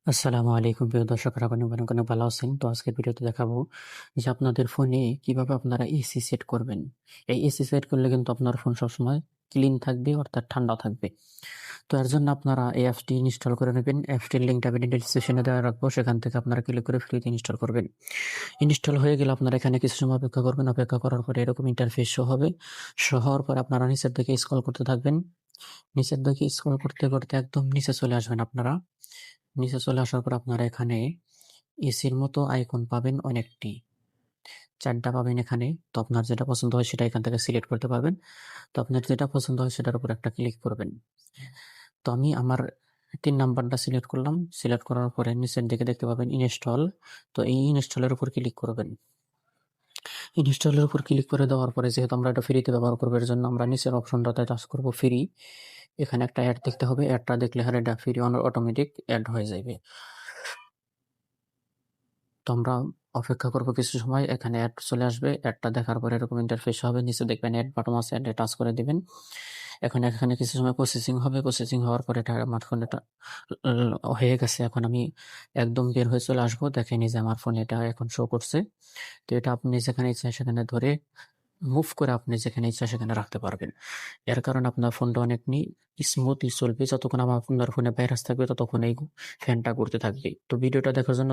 আসসালামু আলাইকুম প্রিয় দর্শকরা, অনেক ভালো আছেন। তো আজকের ভিডিওতে দেখাবো যে আপনাদের ফোনে কিভাবে আপনারা এসি সেট করবেন। এই এসি সেট করলে কিন্তু আপনার ফোন সবসময় ক্লিন থাকবে, অর্থাৎ ঠান্ডা থাকবে। তো এর জন্য আপনারা এই অ্যাপসটি ইনস্টল করে নেবেন। অ্যাপসটির লিঙ্কটা ভিডিও ডেসক্রিপশনে দেওয়া রাখবো, সেখান থেকে আপনারা ক্লিক করে ফ্রিতে ইনস্টল করবেন। ইনস্টল হয়ে গেলে আপনারা এখানে কিছু সময় অপেক্ষা করবেন। অপেক্ষা করার পরে এরকম ইন্টারফেস শো হবে। শো হওয়ার পরে আপনারা নিচের দিকে স্ক্রল করতে থাকবেন। নিচের দিকে স্ক্রল করতে করতে একদম নিচে চলে আসবেন আপনারা। নিচে চলে আসার পর আপনারা এখানে এসির মতো আইকন পাবেন অনেকটি। ৪ টা পাবেন এখানে। তো আপনার যেটা পছন্দ হয় সেটা এখান থেকে সিলেক্ট করতে পারবেন। তো আপনার যেটা পছন্দ হয় সেটার উপর একটা ক্লিক করবেন। তো আমি আমার ৩ নাম্বারটা সিলেক্ট করলাম। সিলেক্ট করার পরে নিচের দিকে দেখতে পাবেন ইনস্টল। তো এই ইনস্টলের উপর ক্লিক করবেন। ইনস্টলের উপর ক্লিক করে দেওয়ার পরে যেহেতু আমরা এটা ফ্রিতে ব্যবহার করব, এর জন্য আমরা নিচের অপশনটাতে টাচ করব ফ্রি। এখানে একটা অ্যাড দেখতে হবে। অ্যাডটা দেখলে এটা ফ্রি অটোমেটিক অ্যাড হয়ে যাবে। তো আমরা অপেক্ষা করব কিছু সময়। এখানে অ্যাড চলে আসবে। অ্যাডটা দেখার পরে এরকম ইন্টারফেস হবে। নিচে দেখবেন অ্যাড বাটন আছে, অ্যাডে টাচ করে দিবেন। এখন এখানে কিছু সময় প্রসেসিং হবে। প্রসেসিং হওয়ার পরে এটা আমার ফোনে এটা হয়ে গেছে। এখন আমি একদম বের হয়ে চলে আসবো। দেখেন এই যে আমার ফোনে এটা এখন শো করছে। তো এটা আপনি যেখানে ইচ্ছা সেখানে ধরে মুভ করে আপনি যেখানে ইচ্ছা সেখানে রাখতে পারবেন। এর কারণে আপনার ফোনটা অনেক স্মুথলি চলবে। যতক্ষণ আমার আপনার ফোনে ভাইরাস থাকবে ততক্ষণ এই ফ্যানটা ঘুরতে থাকবে। তো ভিডিওটা দেখার জন্য